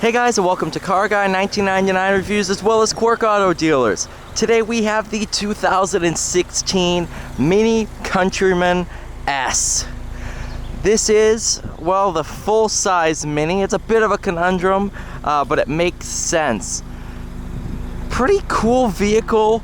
Hey guys, and welcome to Car Guy 1999 Reviews as well as Quirk Auto Dealers. Today we have the 2016 Mini Countryman S. This is, well, the full-size Mini. It's a bit of a conundrum, but it makes sense. Pretty cool vehicle.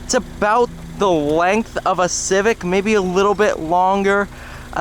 It's about the length of a Civic, maybe a little bit longer.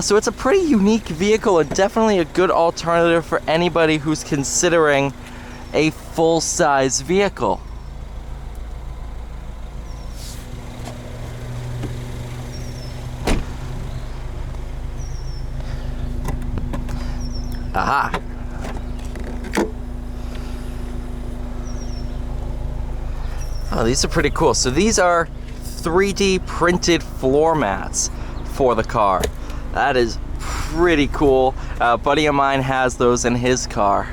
So it's a pretty unique vehicle and definitely a good alternative for anybody who's considering a full-size vehicle. Aha! Oh, these are pretty cool. So these are 3D printed floor mats for the car. That is pretty cool. A buddy of mine has those in his car.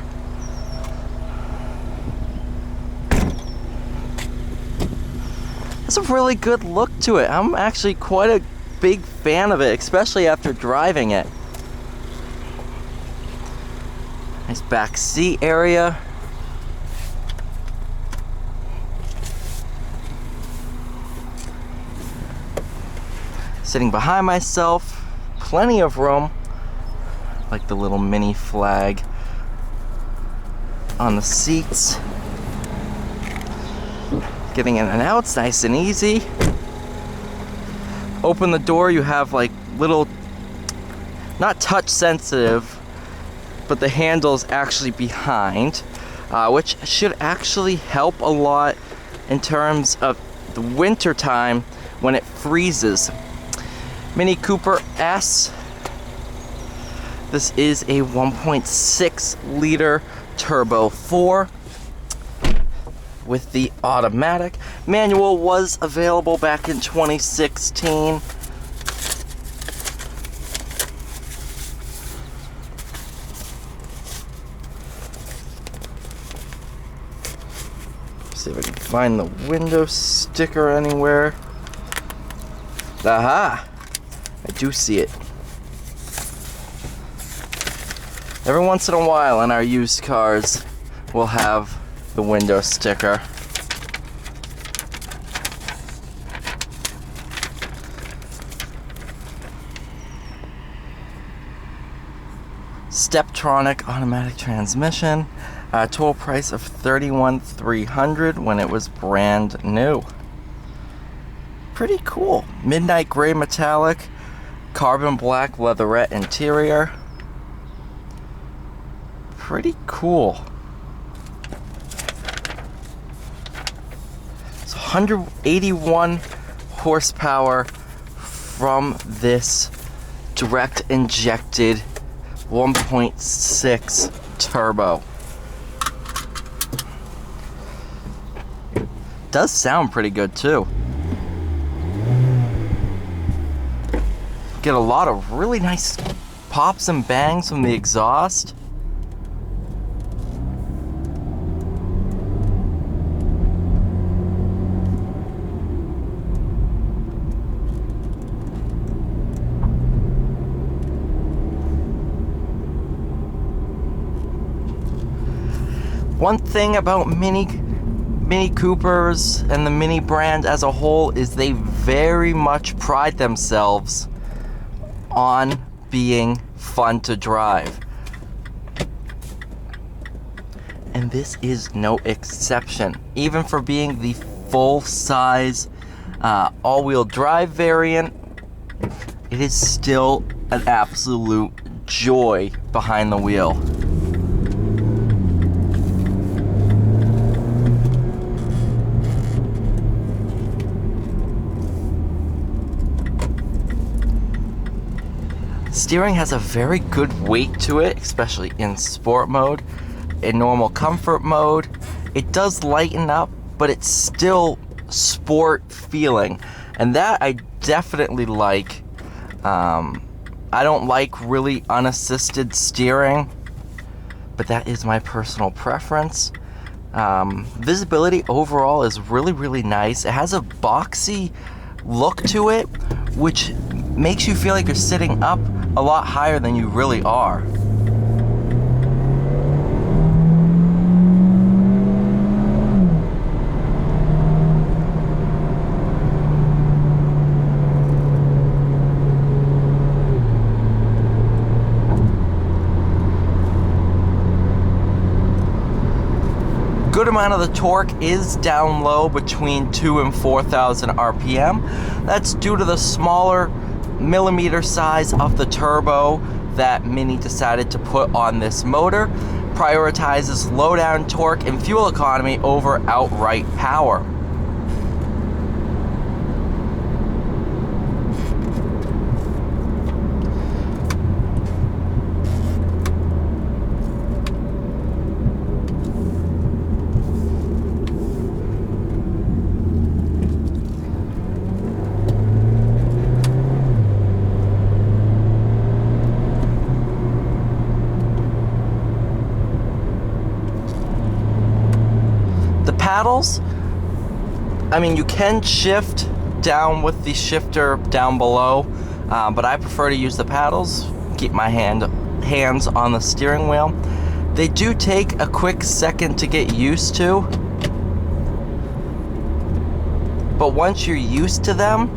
It's a really good look to it. I'm actually quite a big fan of it, especially after driving it. Nice back seat area. Sitting behind myself. Plenty of room. Like the little mini flag on the seats. Getting in and out, it's nice and easy. Open the door, you have like little, not touch sensitive, but the handle's actually behind, which should actually help a lot in terms of the winter time when it freezes. Mini Cooper S. This is a 1.6 liter turbo 4 with the automatic. Manual was available back in 2016. See if I can find the window sticker anywhere. Aha! I do see it. Every once in a while in our used cars, we'll have the window sticker. Steptronic automatic transmission. Total price of $31,300 when it was brand new. Pretty cool. Midnight gray metallic, carbon black leatherette interior. Pretty cool. It's 181 horsepower from this direct injected 1.6 turbo. Does sound pretty good too. Get a lot of really nice pops and bangs from the exhaust. One thing about Mini Coopers and the Mini brand as a whole is they very much pride themselves on being fun to drive. And this is no exception. Even for being the full-size all-wheel drive variant, it is still an absolute joy behind the wheel. Steering has a very good weight to it, especially in sport mode. In normal comfort mode, it does lighten up, but it's still sport feeling. And that I definitely like. I don't like really unassisted steering, but that is my personal preference. Visibility overall is really, really nice. It has a boxy look to it, which makes you feel like you're sitting up a lot higher than you really are. good amount of the torque is down low between 2 and 4,000 RPM. That's due to the smaller millimeter size of the turbo that Mini decided to put on this motor. Prioritizes low down torque and fuel economy over outright power. Paddles, I mean, you can shift down with the shifter down below, but I prefer to use the paddles, keep my hands on the steering wheel. They do take a quick second to get used to, but once you're used to them,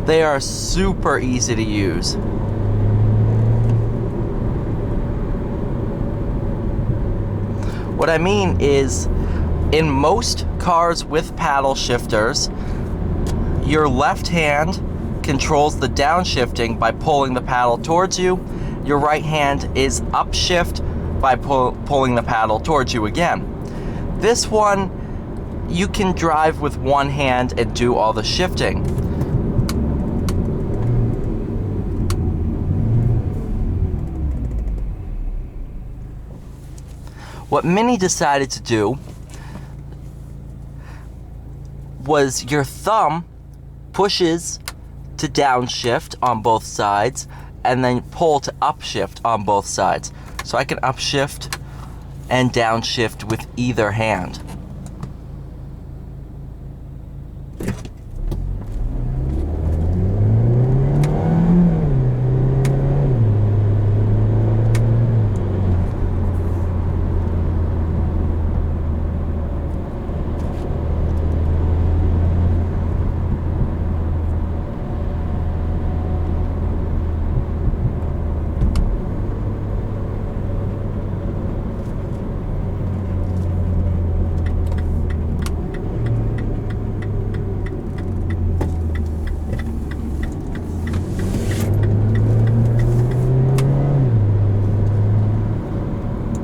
they are super easy to use. What I mean is, in most cars with paddle shifters, your left hand controls the downshifting by pulling the paddle towards you. Your right hand is upshift by pulling the paddle towards you again. This one, you can drive with one hand and do all the shifting. What Mini decided to do was your thumb pushes to downshift on both sides and then pull to upshift on both sides. So I can upshift and downshift with either hand.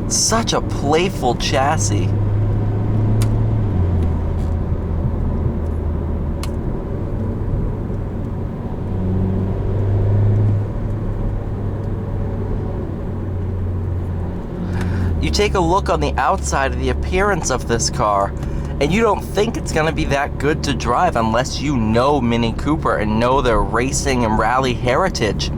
Such a playful chassis. You take a look on the outside of the appearance of this car, and you don't think it's going to be that good to drive unless you know Mini Cooper and know their racing and rally heritage.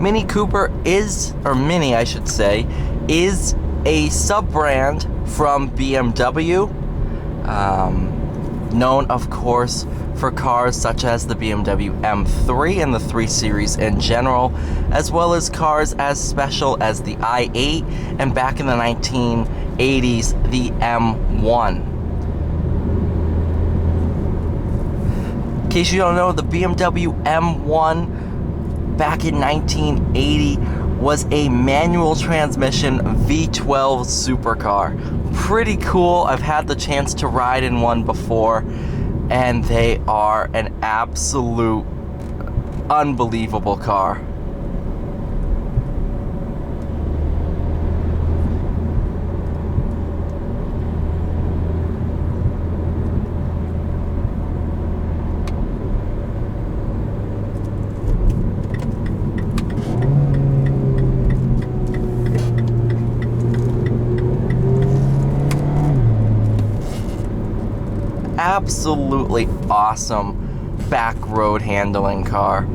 Mini Cooper is, or Mini I should say, is a sub-brand from BMW, known of course for cars such as the BMW M3 and the 3 Series in general, as well as cars as special as the i8 and back in the 1980s, the M1. In case you don't know, the BMW M1 back in 1980 was a manual transmission V12 supercar. Pretty cool. I've had the chance to ride in one before, and they are an absolute unbelievable car. Absolutely awesome back road handling car.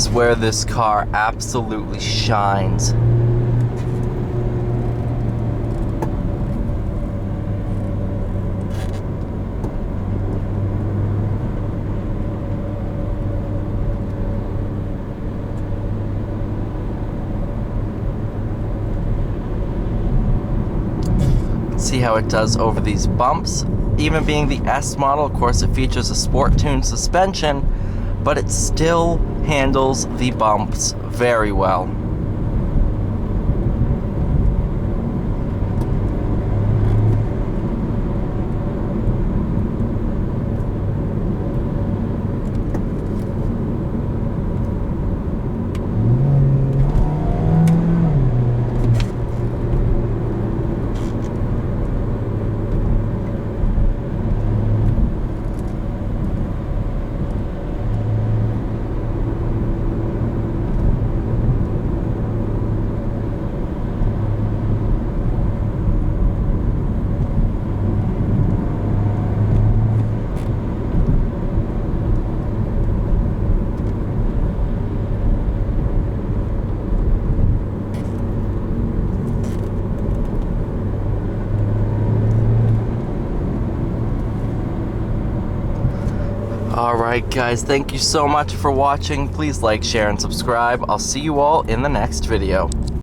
is where this car absolutely shines. See how it does over these bumps. Even being the S model, of course, it features a sport-tuned suspension, but it still handles the bumps very well. Alright guys, thank you so much for watching. Please like, share, and subscribe. I'll see you all in the next video.